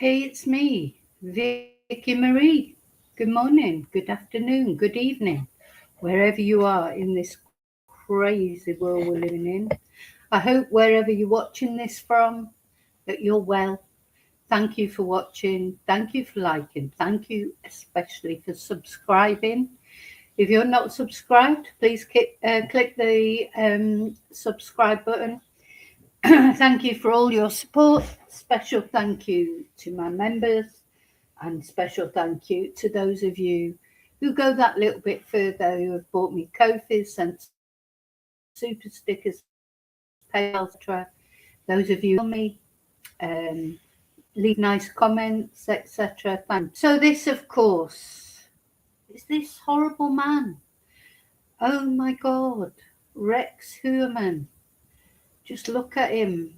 Hey, it's me, Vicky Marie. Good morning, good afternoon, good evening, wherever you are in this crazy world we're living in. I hope wherever you're watching this from, that you're well. Thank you for watching. Thank you for liking. Thank you especially for subscribing. If you're not subscribed, please click the subscribe button. Thank you for all your support. Special thank you to my members. And special thank you to those of you who go that little bit further, who have bought me coffees, sent super stickers, PayPal, etc. Those of you who me, leave nice comments, etc. Thanks. So this, of course, is this horrible man. Oh my God, Rex Heuermann. Just look at him.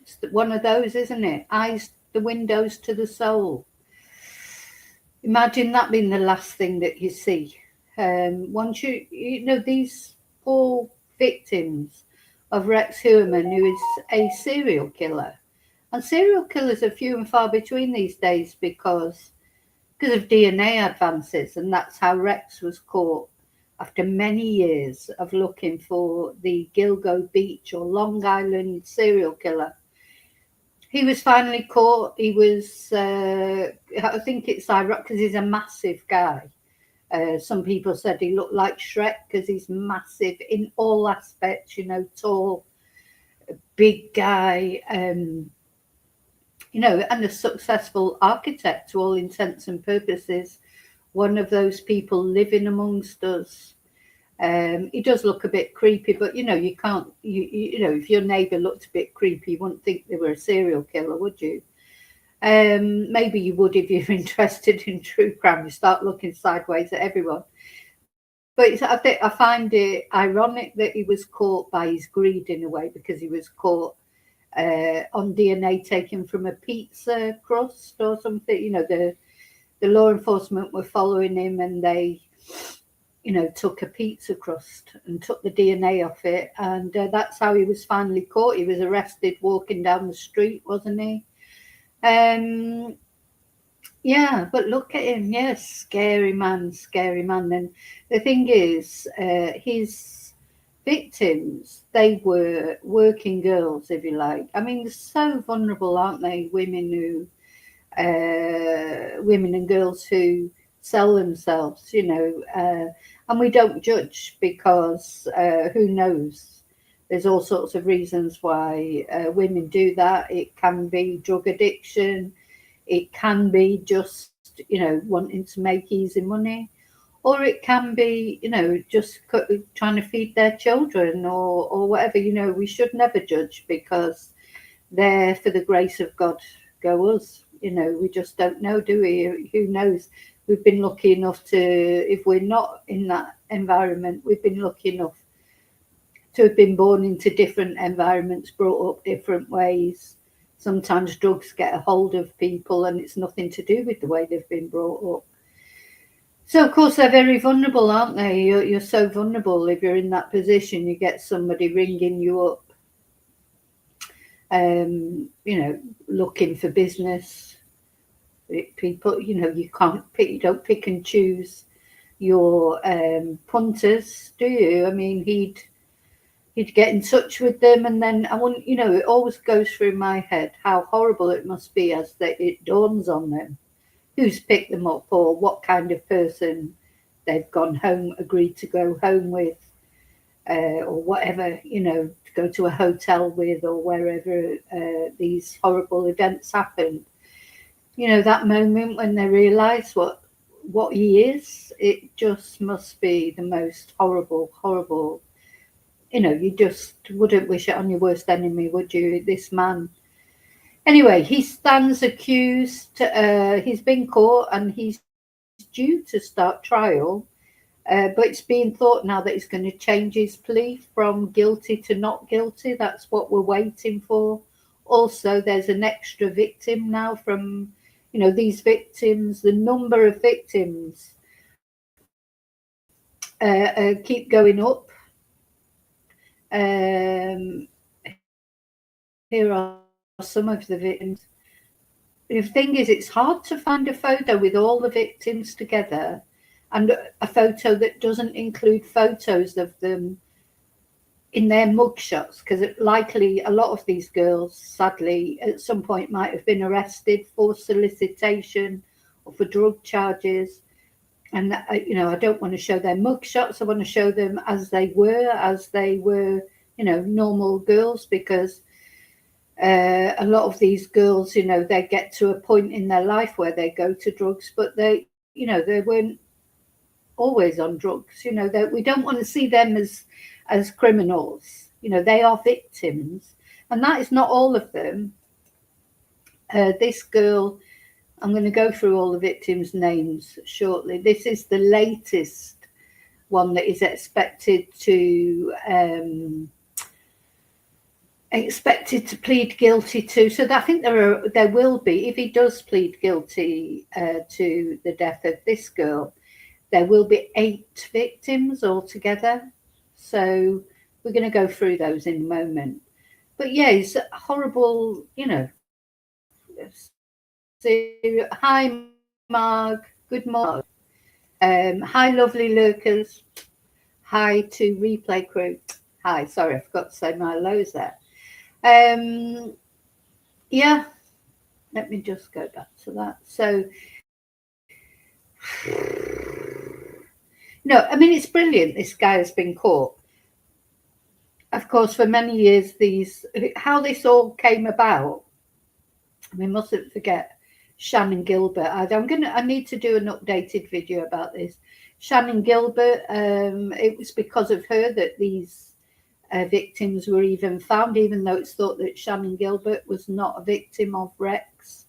It's one of those, isn't it? Eyes, the windows to the soul. Imagine that being the last thing that you see. Once you know, these poor victims of Rex Heuermann, who is a serial killer. And serial killers are few and far between these days because of DNA advances. And that's how Rex was caught after many years of looking for the Gilgo Beach or Long Island serial killer. He was finally caught. He was, I think it's ironic because he's a massive guy. Some people said he looked like Shrek because he's massive in all aspects, you know, tall, big guy, you know, and a successful architect to all intents and purposes. One of those people living amongst us. He does look a bit creepy, but you know, you can't, you know, if your neighbour looked a bit creepy, you wouldn't think they were a serial killer, would you? Maybe you would if you're interested in true crime. You start looking sideways at everyone. But I find it ironic that he was caught by his greed in a way, because he was caught on DNA taken from a pizza crust or something. You know, the law enforcement were following him, and they, you know, took a pizza crust and took the DNA off it. And that's how he was finally caught. He was arrested walking down the street, wasn't he? Yeah, but look at him. Yes, scary man, scary man. And the thing is, his victims, they were working girls, if you like. I mean, they're so vulnerable, aren't they? Women and girls who sell themselves, you know, and we don't judge because who knows? There's all sorts of reasons why women do that. It can be drug addiction. It can be just, you know, wanting to make easy money. Or it can be, you know, just trying to feed their children or whatever. You know, we should never judge because there, for the grace of God, go us. You know, we just don't know, do we? Who knows? We've been lucky enough to, if we're not in that environment, we've been lucky enough to have been born into different environments, brought up different ways. Sometimes drugs get a hold of people and it's nothing to do with the way they've been brought up. So, of course, they're very vulnerable, aren't they? You're so vulnerable if you're in that position. You get somebody ringing you up, you know, looking for business. People, you know, you don't pick and choose your punters, do you? I mean, he'd get in touch with them, and then I wouldn't, you know, it always goes through my head how horrible it must be as it dawns on them who's picked them up or what kind of person they've gone home, agreed to go home with, or whatever, you know, to go to a hotel with or wherever these horrible events happen. You know, that moment when they realise what he is, it just must be the most horrible. You know, you just wouldn't wish it on your worst enemy, would you? This man. Anyway, he stands accused. He's been caught and he's due to start trial. But it's being thought now that he's going to change his plea from guilty to not guilty. That's what we're waiting for. Also, there's an extra victim now from, you know, these victims. The number of victims keep going up. Here are some of the victims. the thing is, it's hard to find a photo with all the victims together and a photo that doesn't include photos of them in their mugshots, because likely a lot of these girls, sadly, at some point might have been arrested for solicitation or for drug charges. And, I don't want to show their mugshots. I want to show them as they were, normal girls, because a lot of these girls, they get to a point in their life where they go to drugs, but they weren't always on drugs. We don't want to see them as criminals. They are victims, and that is not all of them. This girl, I'm going to go through all the victims' names shortly. This is the latest one that is expected to plead guilty to. So I think there will be, if he does plead guilty to the death of this girl, there will be 8 victims altogether. So we're going to go through those in a moment. But yeah, it's horrible, Hi, Marg. Good morning. Hi, lovely lurkers. Hi to replay crew. Hi, sorry, I forgot to say my hellos there. Yeah, let me just go back to that. So, no, I mean, it's brilliant. This guy has been caught. Of course, for many years, how this all came about, we mustn't forget Shannon Gilbert. I need to do an updated video about this. Shannon Gilbert, it was because of her that these victims were even found, even though it's thought that Shannon Gilbert was not a victim of Rex,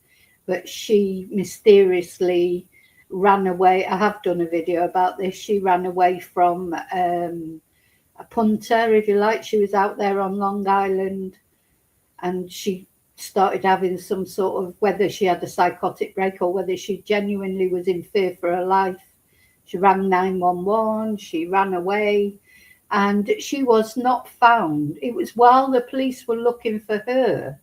but she mysteriously ran away. I have done a video about this. She ran away from a punter, if you like. She was out there on Long Island, and she started having some sort of, whether she had a psychotic break or whether she genuinely was in fear for her life. She rang 911, she ran away, and she was not found. It was while the police were looking for her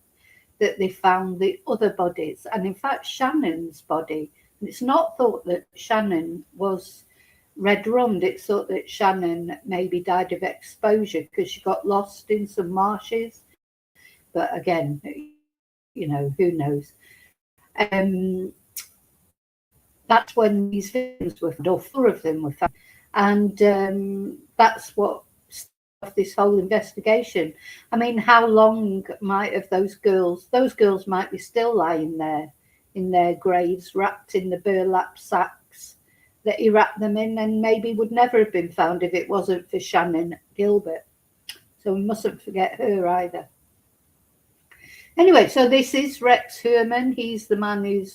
that they found the other bodies, and in fact Shannon's body. And it's not thought that Shannon was red rummed. It's thought that Shannon maybe died of exposure because she got lost in some marshes. But again, who knows? That's when these victims were found, or 4 of them were found. And that's what started this whole investigation. I mean, how long might have those girls might be still lying there in their graves, wrapped in the burlap sacks that he wrapped them in, and maybe would never have been found if it wasn't for Shannon Gilbert. So we mustn't forget her either. Anyway, so this is Rex Heuermann. He's the man who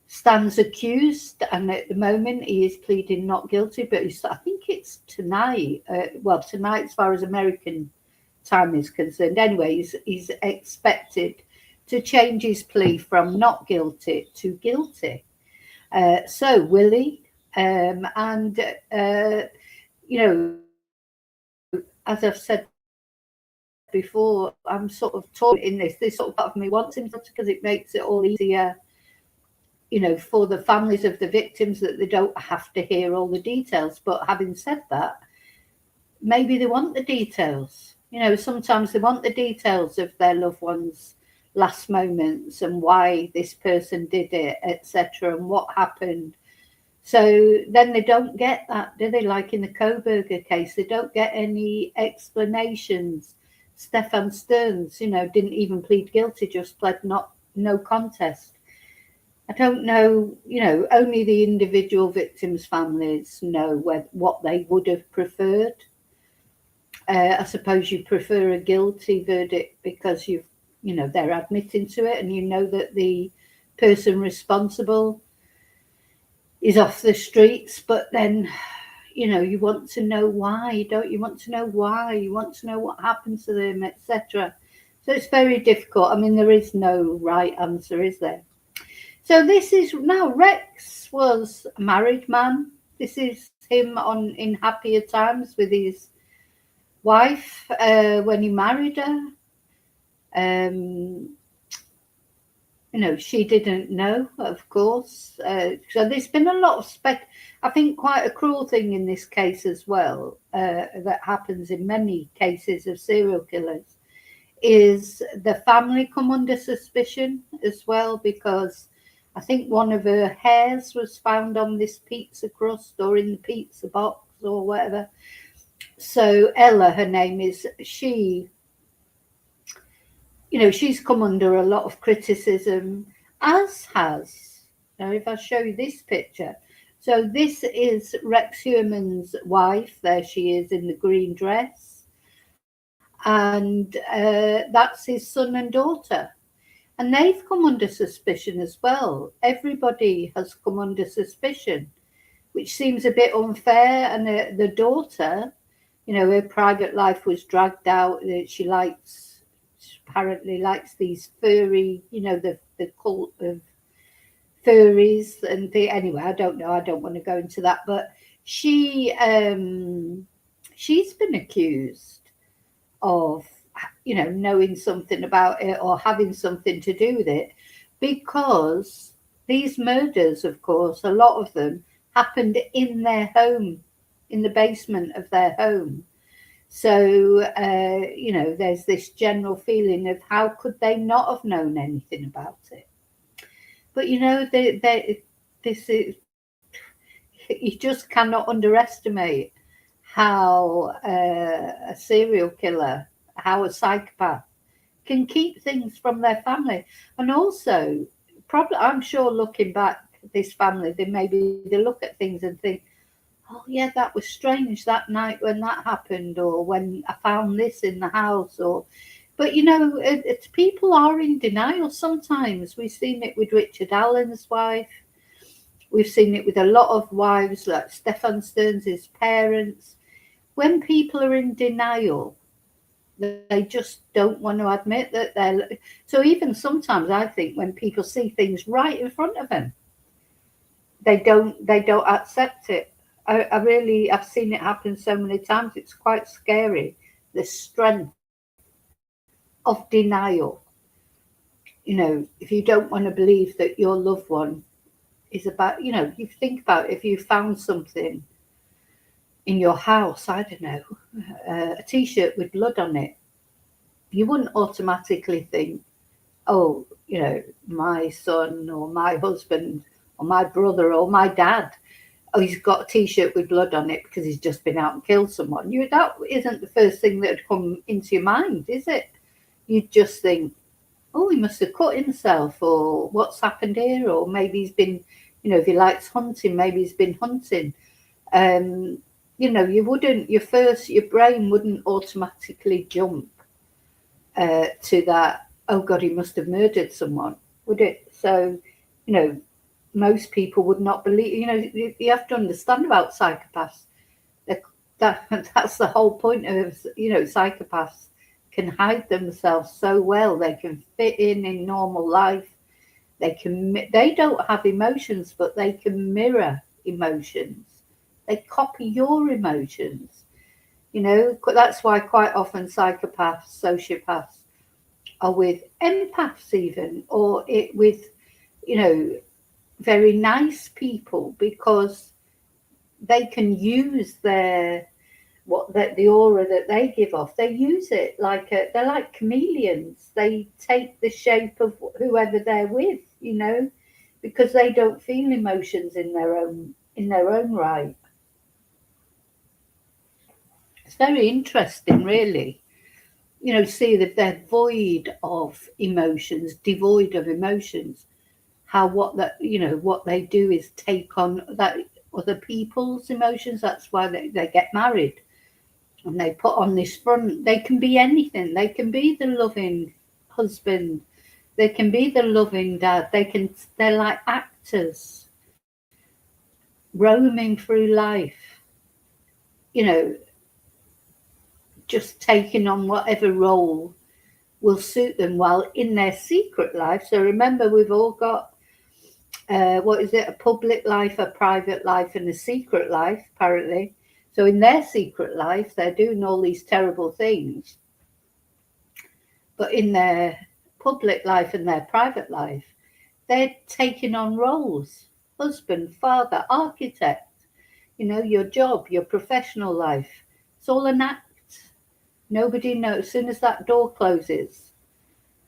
stands accused, and at the moment he is pleading not guilty, but I think it's tonight. Tonight as far as American time is concerned. Anyway, he's expected to change his plea from not guilty to guilty. So will he? As I've said before, I'm sort of torn in this. This sort of part of me wants him to, because it makes it all easier, for the families of the victims, that they don't have to hear all the details. But having said that, maybe they want the details. Sometimes they want the details of their loved ones' last moments and why this person did it, etc., and what happened. So then they don't get that, do they? Like in the Koberger case, they don't get any explanations. Stefan Stearns, didn't even plead guilty, just pled no contest. I don't know, only the individual victims' families know what they would have preferred. I suppose you prefer a guilty verdict because they're admitting to it, and that the person responsible is off the streets. But then, you want to know why, don't you? Want to know why? You want to know what happened to them, etc. So it's very difficult. I mean, there is no right answer, is there? So this is now, Rex was a married man. This is him in happier times with his wife when he married her. She didn't know, of course. So there's been a lot of I think quite a cruel thing in this case as well, that happens in many cases of serial killers, is the family come under suspicion as well, because I think one of her hairs was found on this pizza crust or in the pizza box or whatever. So Ella, her name is, she's come under a lot of criticism, as has, now if I show you this picture, so this is Rex Heuermann's wife, there she is in the green dress, and that's his son and daughter. And they've come under suspicion as well. Everybody has come under suspicion, which seems a bit unfair. And the daughter, her private life was dragged out. She apparently likes these furry, the cult of furries anyway, I don't know. I don't want to go into that. But she's been accused of knowing something about it or having something to do with it, because these murders, of course, a lot of them happened in their home, in the basement of their home. So there's this general feeling of how could they not have known anything about it. But this is, you just cannot underestimate how a serial killer, how a psychopath can keep things from their family. And also, probably, I'm sure looking back, this family, they look at things and think, oh yeah, that was strange that night when that happened, or when I found this in the house, but it's people are in denial sometimes. We've seen it with Richard Allen's wife. We've seen it with a lot of wives, like Stefan Stearns' parents. When people are in denial, they just don't want to admit that they're. So even sometimes I think when people see things right in front of them, they don't accept it. I've seen it happen so many times. It's quite scary, the strength of denial. If you don't want to believe that your loved one is about, you think about if you found something in your house, I don't know, a t-shirt with blood on it, you wouldn't automatically think, oh, my son or my husband or my brother or my dad, oh, he's got a t-shirt with blood on it because he's just been out and killed someone. That isn't the first thing that would come into your mind, is it? You'd just think, oh, he must have cut himself, or what's happened here, or maybe he's been, if he likes hunting, maybe he's been hunting. Your brain wouldn't automatically jump to that, oh God, he must have murdered someone, would it? So, most people would not believe, you have to understand about psychopaths. That's the whole point of, psychopaths can hide themselves so well. They can fit in normal life. They don't have emotions, but they can mirror emotions. They copy your emotions. That's why quite often psychopaths, sociopaths are with empaths even, or with, very nice people, because they can use the aura that they give off. They use it they're like chameleons. They take the shape of whoever they're with, because they don't feel emotions in their own right. It's very interesting, really. See that they're devoid of emotions. How what they do is take on that other people's emotions. That's why they get married. And they put on this front. They can be anything. They can be the loving husband. They can be the loving dad. They're like actors roaming through life, just taking on whatever role will suit them while in their secret life. So remember, we've all got, what is it, a public life, a private life, and a secret life, apparently. So in their secret life, they're doing all these terrible things. But in their public life and their private life, they're taking on roles: husband, father, architect, your job, your professional life. It's all an act. Nobody knows. As soon as that door closes,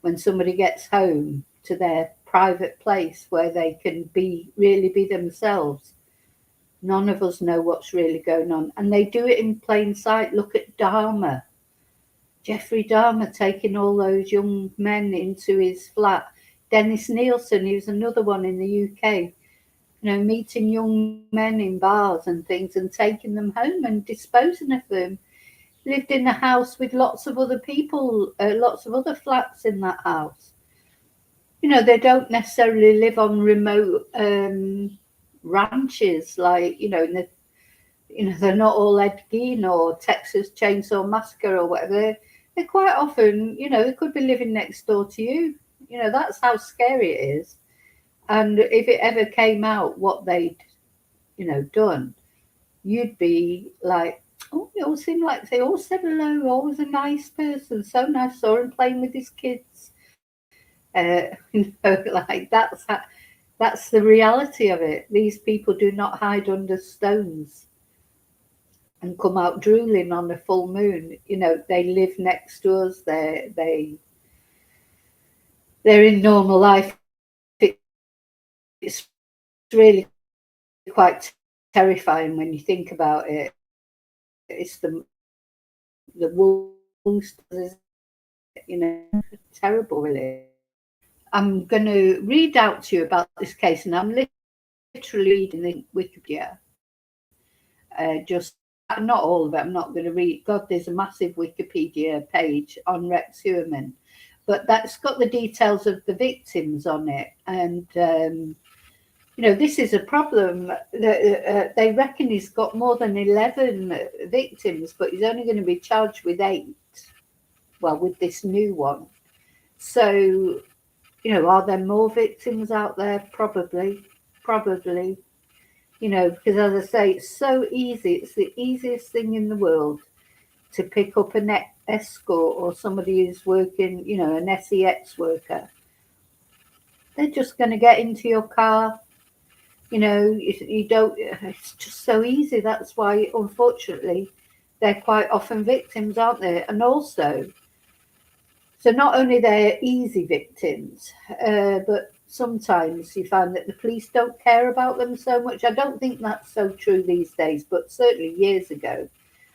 when somebody gets home to their private place where they can really be themselves, none of us know what's really going on. And they do it in plain sight. Look at Dahmer. Jeffrey Dahmer taking all those young men into his flat. Dennis Nielsen, he was another one in the UK, meeting young men in bars and things and taking them home and disposing of them. Lived in a house with lots of other people, lots of other flats in that house. They don't necessarily live on remote ranches like, they're not all Ed Gein or Texas Chainsaw Massacre or whatever. They're quite often, they could be living next door to you. That's how scary it is. And if it ever came out what they'd, done, you'd be like, oh, it all seemed like they all said hello, always a nice person, so nice, saw him playing with his kids. Like that's the reality of it. These people do not hide under stones and come out drooling on a full moon. They live next to us. They're in normal life. It's really quite terrifying when you think about it. It's the wounds, terrible, really. I'm going to read out to you about this case, and I'm literally reading the Wikipedia. Just not all of it. I'm not going to read. God, there's a massive Wikipedia page on Rex Heuermann, but that's got the details of the victims on it. And this is a problem. They reckon he's got more than 11 victims, but he's only going to be charged with 8. Well, with this new one. So, are there more victims out there? Probably. Because as I say, it's so easy. It's the easiest thing in the world to pick up an escort or somebody who's working, an SEX worker. They're just going to get into your car. You don't, it's just so easy. That's why, unfortunately, they're quite often victims, aren't they? And also, so not only they're easy victims, but sometimes you find that the police don't care about them so much. I don't think that's so true these days, but certainly years ago,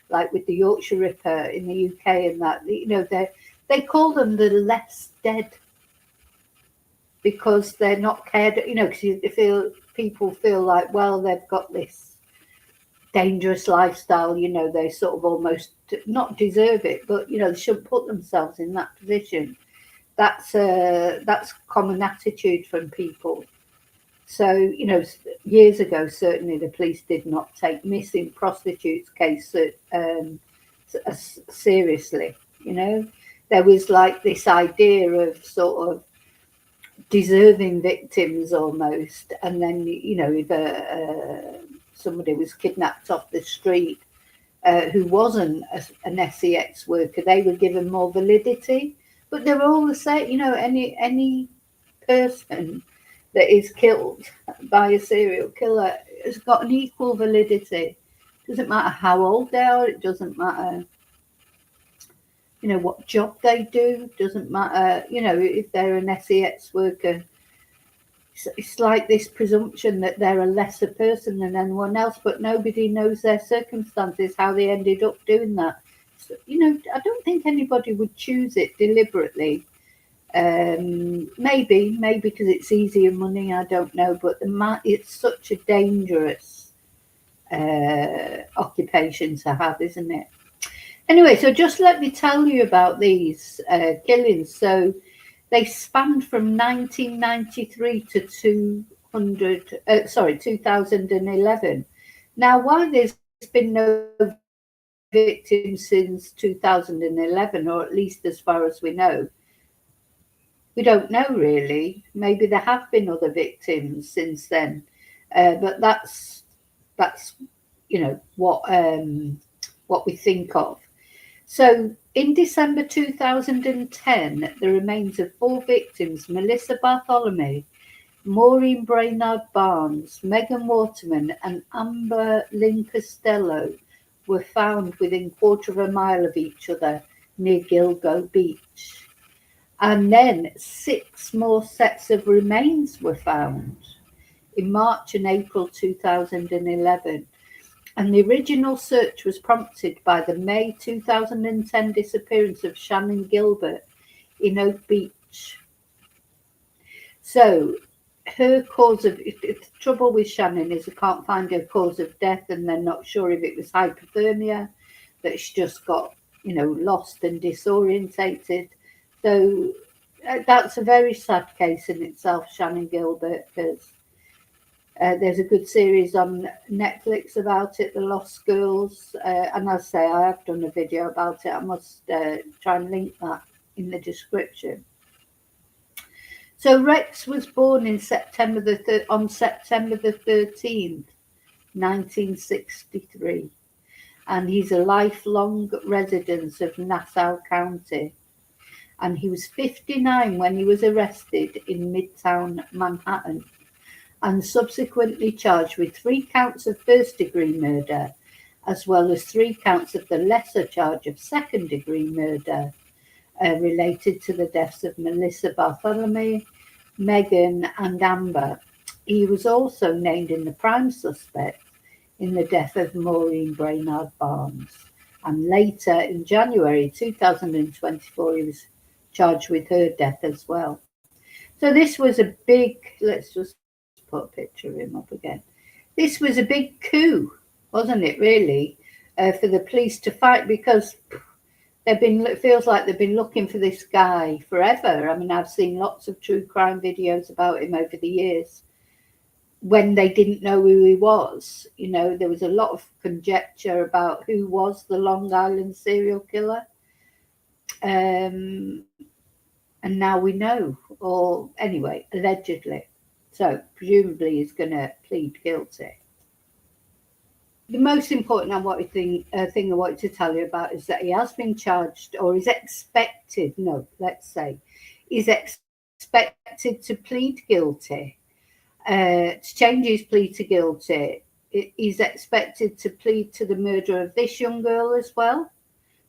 like with the Yorkshire Ripper in the UK and that, they call them the less dead because they're not cared, because people feel like, well, they've got this dangerous lifestyle, they sort of almost not deserve it, but they shouldn't put themselves in that position. That's common attitude from people. So years ago, certainly the police did not take missing prostitutes case seriously. There was like this idea of sort of deserving victims almost, and then if somebody was kidnapped off the street who wasn't an SEX worker, they were given more validity. But they're all the same. Any person that is killed by a serial killer has got an equal validity. Doesn't matter how old they are. It doesn't matter, what job they do. Doesn't matter, if they're an SEX worker. It's like this presumption that they're a lesser person than anyone else, but nobody knows their circumstances, how they ended up doing that. So, I don't think anybody would choose it deliberately. Maybe because it's easier money, I don't know, but it's such a dangerous occupation to have, isn't it? Anyway, so just let me tell you about these killings. So they spanned from 1993 to 2011. Now, why there's been no victims since 2011, or at least as far as we know, we don't know really. Maybe there have been other victims since then, but that's what we think of. So in December 2010, the remains of 4 victims, Melissa Bartholomew, Maureen Brainard Barnes, Megan Waterman, and Amber Lynn Costello were found within quarter of a mile of each other near Gilgo Beach. And then 6 more sets of remains were found in March and April 2011. And the original search was prompted by the May 2010 disappearance of Shannon Gilbert in Oak Beach. So her cause of the trouble with Shannon is they can't find her cause of death, and they're not sure if it was hypothermia, that she just got, lost and disorientated. So that's a very sad case in itself, Shannon Gilbert, because there's a good series on Netflix about it, The Lost Girls, and as I say, I have done a video about it. I must try and link that in the description. So Rex was born on September the 13th, 1963, and he's a lifelong resident of Nassau County. And he was 59 when he was arrested in Midtown Manhattan and subsequently charged with 3 counts of first-degree murder, as well as 3 counts of the lesser charge of second-degree murder, related to the deaths of Melissa Bartholomew, Megan and Amber. He was also named in the prime suspect in the death of Maureen Brainard Barnes. And later, in January 2024, he was charged with her death as well. So this was a big, let's just put a picture of him up again. This was a big coup, wasn't it, really, for the police to fight, because it feels like they've been looking for this guy forever. I mean, I've seen lots of true crime videos about him over the years when they didn't know who he was. There was a lot of conjecture about who was the Long Island serial killer. And now we know, or anyway, allegedly. So presumably he's going to plead guilty. The most important thing I wanted to tell you about is that he has been charged, or is expected, is expected to plead guilty, to change his plea to guilty. He's expected to plead to the murder of this young girl as well.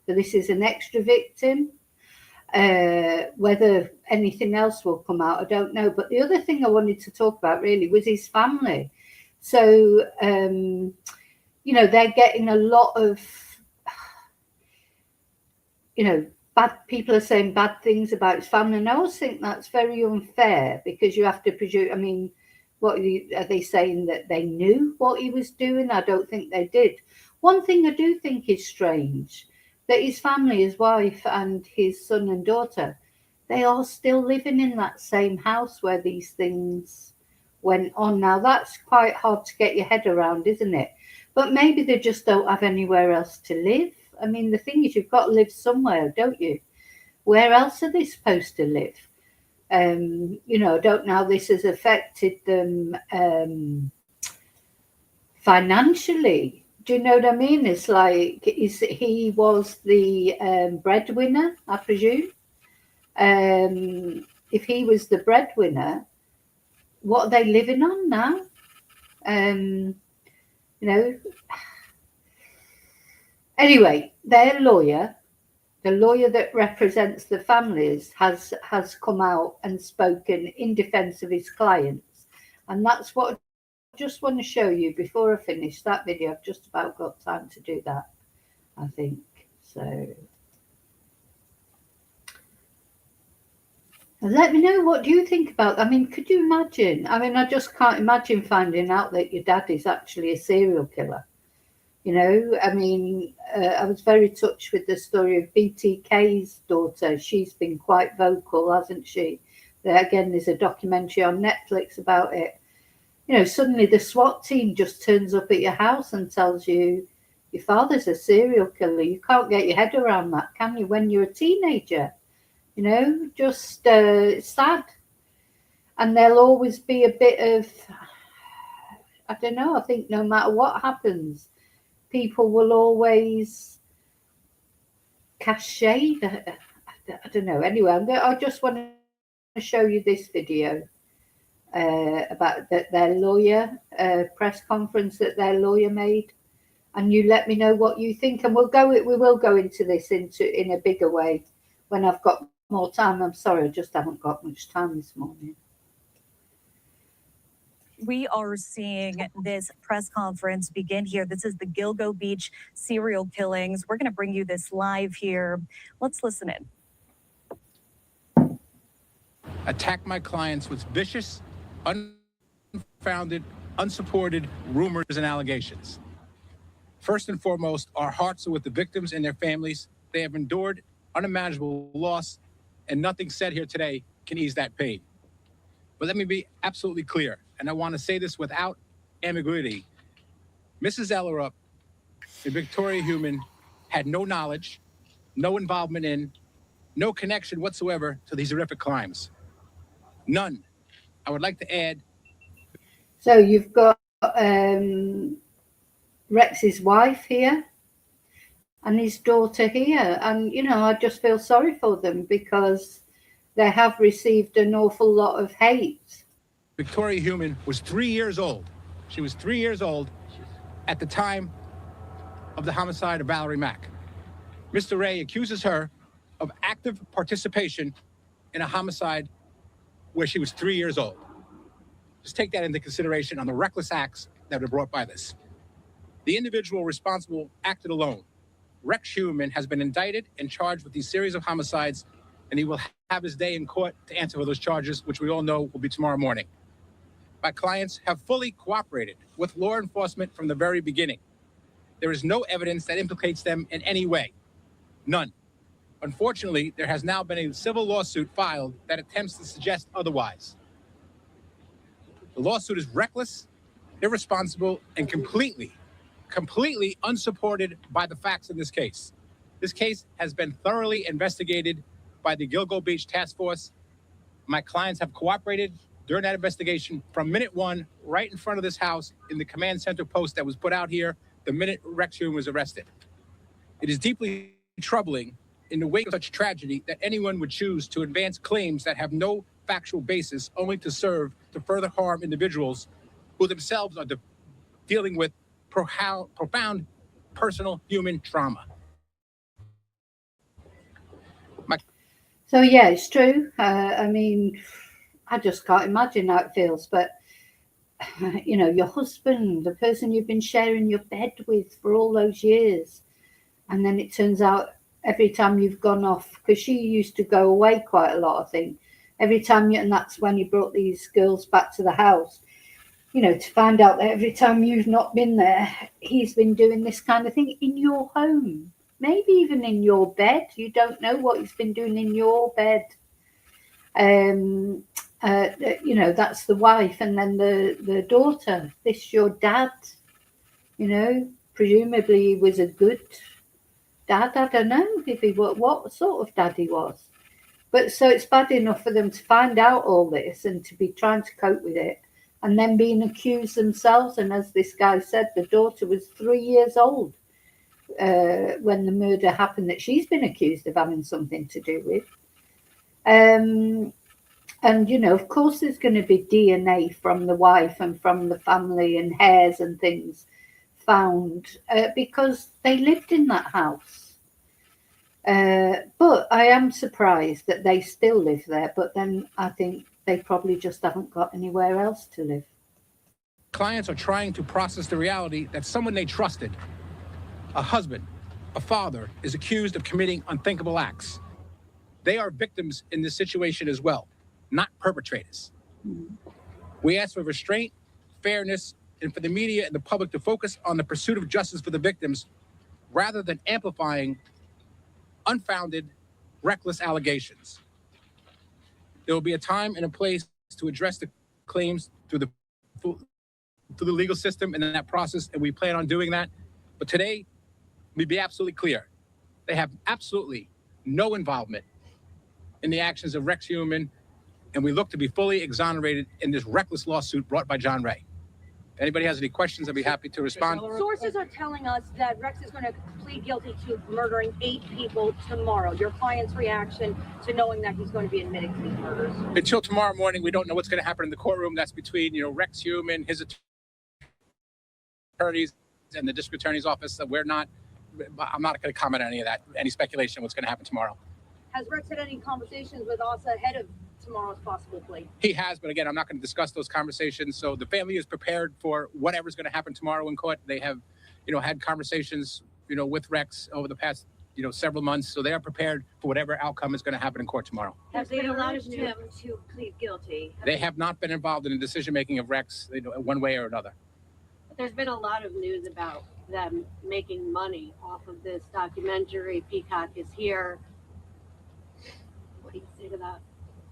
So this is an extra victim. Whether anything else will come out, I don't know. But the other thing I wanted to talk about really was his family. So, they're getting a lot of, bad people are saying bad things about his family. And I always think that's very unfair, because you have to presume, what are they saying, that they knew what he was doing? I don't think they did. One thing I do think is strange, that his family, his wife and his son and daughter, they are still living in that same house where these things went on. Now, that's quite hard to get your head around, isn't it? But maybe they just don't have anywhere else to live. I mean, the thing is, you've got to live somewhere, don't you? Where else are they supposed to live? I don't know how this has affected them financially. Do you know what I mean? It's like, he was the breadwinner, I presume. If he was the breadwinner, what are they living on now? Anyway, their lawyer, the lawyer that represents the families, has come out and spoken in defense of his clients. And that's what I just want to show you before I finish that video. I've just about got time to do that, I think. So let me know, what do you think about, could you imagine? I just can't imagine finding out that your dad is actually a serial killer. I was very touched with the story of BTK's daughter. She's been quite vocal, hasn't she? Again, there's a documentary on Netflix about it. Suddenly the SWAT team just turns up at your house and tells you your father's a serial killer. You can't get your head around that, can you, when you're a teenager? Just sad. And there'll always be a bit of, I don't know, I think no matter what happens, people will always cast shade. I don't know. Anyway, I just want to show you this video. about their lawyer press conference that their lawyer made, and you let me know what you think, and we will go into this in a bigger way when I've got more time. I'm sorry, I just haven't got much time this morning. We are seeing this press conference begin here. This is the Gilgo Beach serial killings. We're going to bring you this live here. Let's listen in. Attack my clients with vicious, unfounded, unsupported rumors and allegations. First and foremost, our hearts are with the victims and their families. They have endured unimaginable loss, and nothing said here today can ease that pain. But let me be absolutely clear, and I want to say this without ambiguity. Mrs. Ellerup and Victoria Heuermann had no knowledge, no involvement in, no connection whatsoever to these horrific crimes. None. I would like to add. So you've got Rex's wife here and his daughter here, and I just feel sorry for them because they have received an awful lot of hate. Victoria Heuermann was 3 years old. She was 3 years old at the time of the homicide of Valerie Mack. Mr. Ray accuses her of active participation in a homicide where she was 3 years old. Just take that into consideration on the reckless acts that were brought by this. The individual responsible acted alone. Rex Heuermann has been indicted and charged with these series of homicides, and he will have his day in court to answer for those charges, which we all know will be tomorrow morning. My clients have fully cooperated with law enforcement from the very beginning. There is no evidence that implicates them in any way. None. Unfortunately, there has now been a civil lawsuit filed that attempts to suggest otherwise. The lawsuit is reckless, irresponsible, and completely unsupported by the facts in this case. This case has been thoroughly investigated by the Gilgo Beach Task Force. My clients have cooperated during that investigation from minute one, right in front of this house in the command center post that was put out here the minute Rex Heuermann was arrested. It is deeply troubling in the wake of such tragedy that anyone would choose to advance claims that have no factual basis only to serve to further harm individuals who themselves are dealing with profound personal human trauma. So yeah, it's true. I mean, I just can't imagine how it feels. But your husband, the person you've been sharing your bed with for all those years, and then it turns out every time you've gone off, because she used to go away quite a lot, I think. Every time and that's when you brought these girls back to the house. To find out that every time you've not been there, he's been doing this kind of thing in your home, maybe even in your bed. You don't know what he's been doing in your bed. That's the wife, and then the daughter. This your dad. Presumably he was a good dad. I don't know if he what sort of dad he was, but so it's bad enough for them to find out all this and to be trying to cope with it. And then being accused themselves. And as this guy said, the daughter was 3 years old when the murder happened that she's been accused of having something to do with. And, of course, there's going to be DNA from the wife and from the family and hairs and things found because they lived in that house. But I am surprised that they still live there. But then I think they probably just haven't got anywhere else to live. Clients are trying to process the reality that someone they trusted, a husband, a father, is accused of committing unthinkable acts. They are victims in this situation as well, not perpetrators. We ask for restraint, fairness, and for the media and the public to focus on the pursuit of justice for the victims rather than amplifying unfounded, reckless allegations. There will be a time and a place to address the claims through the legal system and in that process, and we plan on doing that. But today, let me be absolutely clear. They have absolutely no involvement in the actions of Rex Heuermann, and we look to be fully exonerated in this reckless lawsuit brought by John Ray. Anybody has any questions, I'd be happy to respond. Sources are telling us that Rex is going to plead guilty to murdering 8 people tomorrow. Your client's reaction to knowing that he's going to be admitting to these murders? Until tomorrow morning, we don't know what's going to happen in the courtroom. That's between, Rex Heuermann, his attorneys, and the district attorney's office. I'm not going to comment on any of that, any speculation of what's going to happen tomorrow. Has Rex had any conversations with us ahead of tomorrow's possible plea? He has, but again, I'm not going to discuss those conversations. So the family is prepared for whatever's going to happen tomorrow in court. They have, had conversations, with Rex over the past, several months. So they are prepared for whatever outcome is going to happen in court tomorrow. Have they allowed him to plead guilty? They have not been involved in the decision-making of Rex, one way or another. There's been a lot of news about them making money off of this documentary. Peacock is here. What do you say to that?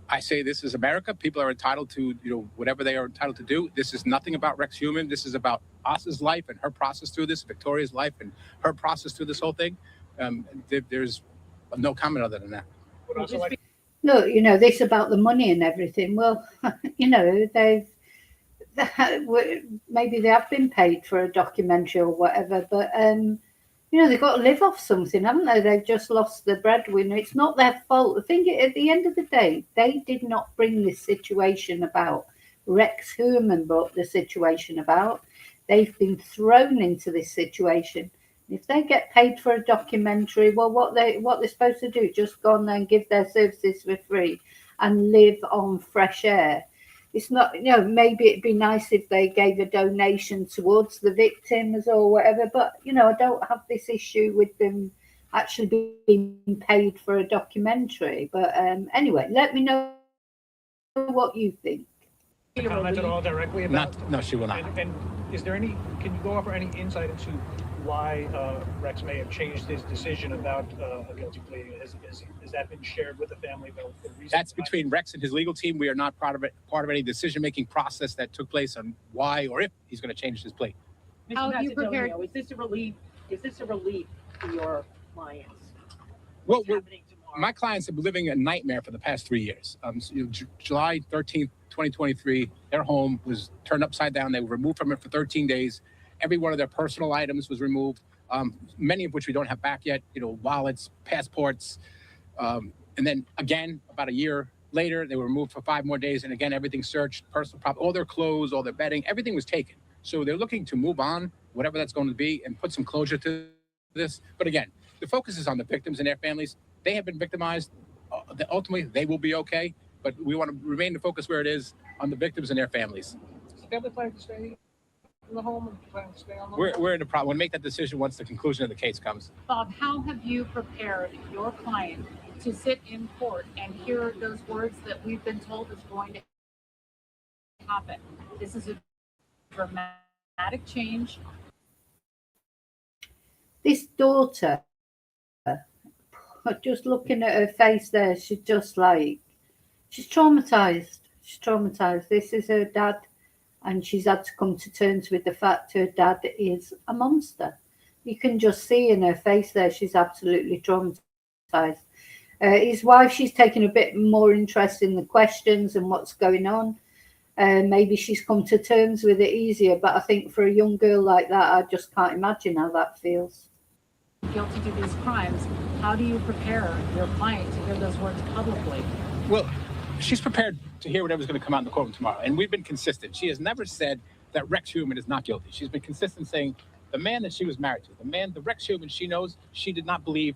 I say this is America. People are entitled to, whatever they are entitled to do. This is nothing about Rex Heuermann. This is about Asa's life and her process through this, Victoria's life and her process through this whole thing. There's no comment other than that. Look, this about the money and everything. Well, maybe they have been paid for a documentary or whatever, but they've got to live off something, haven't they? They've just lost the breadwinner. It's not their fault. I think at the end of the day, they did not bring this situation about. Rex Heuermann brought the situation about. They've been thrown into this situation. If they get paid for a documentary, well, what they're supposed to do, just go on there and give their services for free and live on fresh air. It's not, maybe it'd be nice if they gave a donation towards the victims or whatever, but, I don't have this issue with them actually being paid for a documentary. But anyway, let me know what you think. Comment at all directly about? No, she will not. And is there can you go over any insight into why Rex may have changed his decision about a guilty plea? Has that been shared with the family? That's between Rex and his legal team. We are not part of any decision-making process that took place on why or if he's going to change his plea. How are you prepared? Is this a relief to your clients? Well, my clients have been living a nightmare for the past 3 years. July 13th, 2023, their home was turned upside down. They were removed from it for 13 days. Every one of their personal items was removed, many of which we don't have back yet, wallets, passports. And then again, about a year later, they were removed for 5 more days. And again, everything searched, personal property, all their clothes, all their bedding, everything was taken. So they're looking to move on, whatever that's going to be, and put some closure to this. But again, the focus is on the victims and their families. They have been victimized. Ultimately, they will be okay. But we want to remain the focus where it is on the victims and their families. Is the family planning to stay in the home and planning to stay on the We're in the problem. We'll make that decision once the conclusion of the case comes. Bob, how have you prepared your client to sit in court and hear those words that we've been told is going to happen? This is a dramatic change. This daughter, just looking at her face there, she's traumatized. She's traumatized. This is her dad, and she's had to come to terms with the fact her dad is a monster. You can just see in her face there, she's absolutely traumatized. His wife, she's taken a bit more interest in the questions and what's going on. Maybe she's come to terms with it easier, but I think for a young girl like that, I just can't imagine how that feels. Guilty to these crimes, how do you prepare your client to hear those words publicly? Well, she's prepared to hear whatever's going to come out in the courtroom tomorrow. And we've been consistent. She has never said that Rex Heuermann is not guilty. She's been consistent saying the man that she was married to, the Rex Heuermann she knows, she did not believe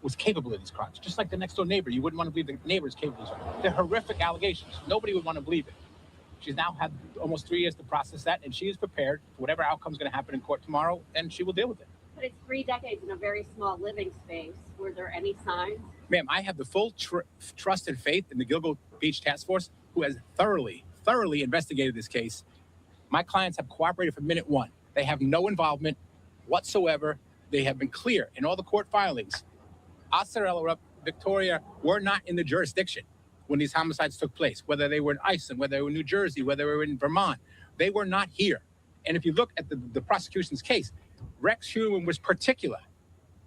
was capable of these crimes. Just like the next door neighbor, you wouldn't want to believe the neighbor is capable of these. They're horrific allegations. Nobody would want to believe it. She's now had almost 3 years to process that, and she is prepared for whatever outcome is going to happen in court tomorrow, and she will deal with it. But it's 3 decades in a very small living space. Were there any signs? Ma'am, I have the full trust and faith in the Gilgo Beach Task Force, who has thoroughly investigated this case. My clients have cooperated from minute one. They have no involvement whatsoever. They have been clear in all the court filings. Asa, Victoria were not in the jurisdiction when these homicides took place, whether they were in Iceland, whether they were in New Jersey, whether they were in Vermont. They were not here. And if you look at the prosecution's case, Rex Heuermann was particular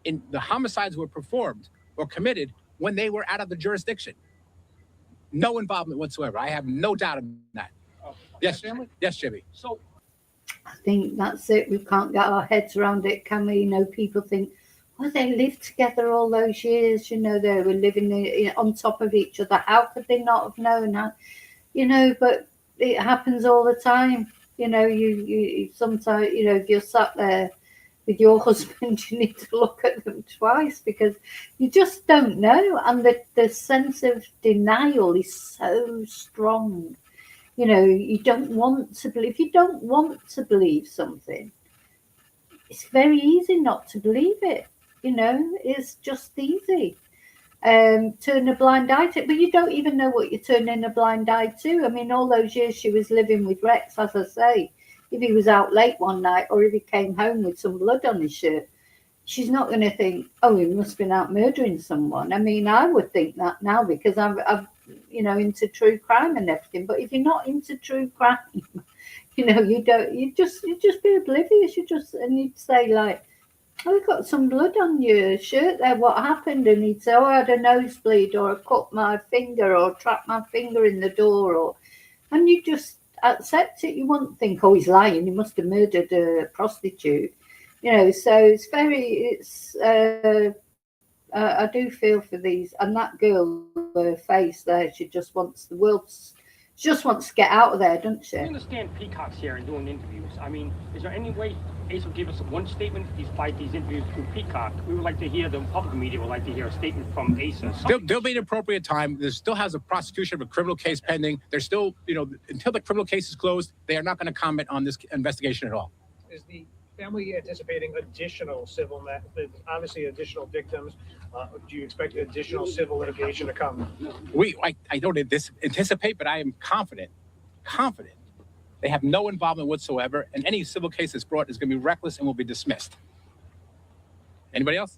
in the homicides were performed or committed when they were out of the jurisdiction. No involvement whatsoever. I have no doubt in that. Yes, family? yes, Jimmy. So I think that's it. We can't get our heads around it, can we? You know, people think, well, they lived together all those years. You know, they were living on top of each other. How could they not have known that? You know, but it happens all the time. You know, you sometimes, you know, if you're sat there with your husband, you need to look at them twice because you just don't know. And the sense of denial is so strong. You know, you don't want to believe. If you don't want to believe something, it's very easy not to believe it. You know, it's just easy. Turn a blind eye to it, but you don't even know what you're turning a blind eye to. I mean, all those years she was living with Rex, as I say, if he was out late one night or if he came home with some blood on his shirt, she's not going to think, oh, he must have been out murdering someone. I mean, I would think that now because I've you know, into true crime and everything. But if you're not into true crime, you know, you just be oblivious. And you'd say like, oh, you got some blood on your shirt there. What happened? And he'd say, oh, I had a nosebleed or I cut my finger or trapped my finger in the door. And you just accept it. You wouldn't think, oh, he's lying. He must have murdered a prostitute. You know, so I do feel for these. And that girl, her face there, she just wants the world. She just wants to get out of there, doesn't she? I understand Peacock's here and doing interviews. I mean, is there any way Ace will give us one statement despite these interviews through Peacock? We would like to hear, the public media would like to hear a statement from Ace. There'll be an appropriate time. There still has a prosecution of a criminal case pending. There's still, you know, until the criminal case is closed, they are not going to comment on this investigation at all. Is the family anticipating additional civil, obviously additional victims? Do you expect additional civil litigation to come? I don't anticipate, but I am confident they have no involvement whatsoever, and any civil case that's brought is going to be reckless and will be dismissed. Anybody else?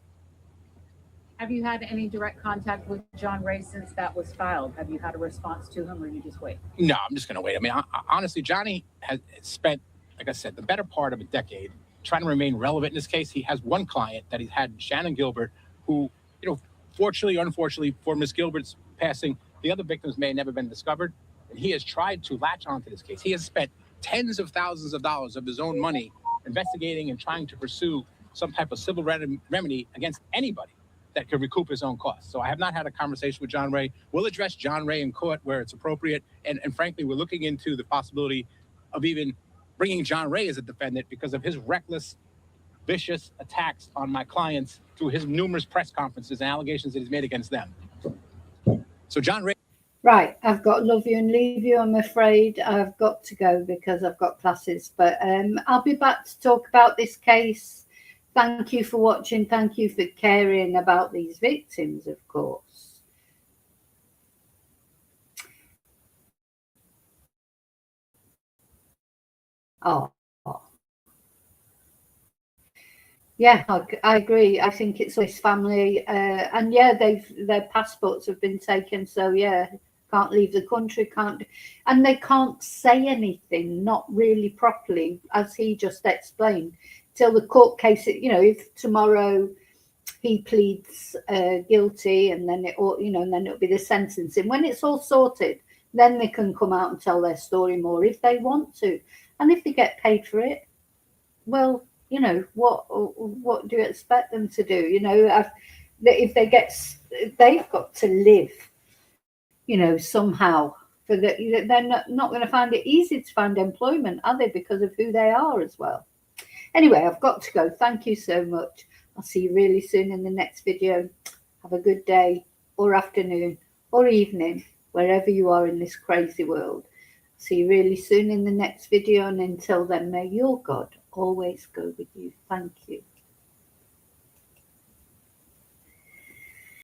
Have you had any direct contact with John Ray since that was filed? Have you had a response to him, or you just wait? No, I'm just going to wait. I mean, honestly, Johnny has spent, like I said, the better part of a decade trying to remain relevant in this case. He has one client that he's had, Shannon Gilbert, who, you know, fortunately or unfortunately for Miss Gilbert's passing, the other victims may have never been discovered. And he has tried to latch onto this case. He has spent tens of thousands of dollars of his own money investigating and trying to pursue some type of civil remedy against anybody that could recoup his own costs. So I have not had a conversation with John Ray. We'll address John Ray in court where it's appropriate. And frankly, we're looking into the possibility of even bringing John Ray as a defendant because of his reckless, vicious attacks on my clients through his numerous press conferences and allegations that he's made against them. So John Ray. Right, I've got to love you and leave you. I'm afraid I've got to go because I've got classes. But I'll be back to talk about this case. Thank you for watching. Thank you for caring about these victims, of course. Oh. Yeah, I agree. I think it's this family, and yeah, their passports have been taken. So yeah, can't leave the country, and they can't say anything, not really properly, as he just explained, till the court case. You know, if tomorrow he pleads guilty, and then and then it'll be the sentencing. When it's all sorted, then they can come out and tell their story more if they want to, and if they get paid for it, well. You know, what do you expect them to do? You know, if they've got to live, you know, somehow. They're not going to find it easy to find employment, are they? Because of who they are as well. Anyway, I've got to go. Thank you so much. I'll see you really soon in the next video. Have a good day or afternoon or evening, wherever you are in this crazy world. See you really soon in the next video. And until then, may your God always go with you. Thank you.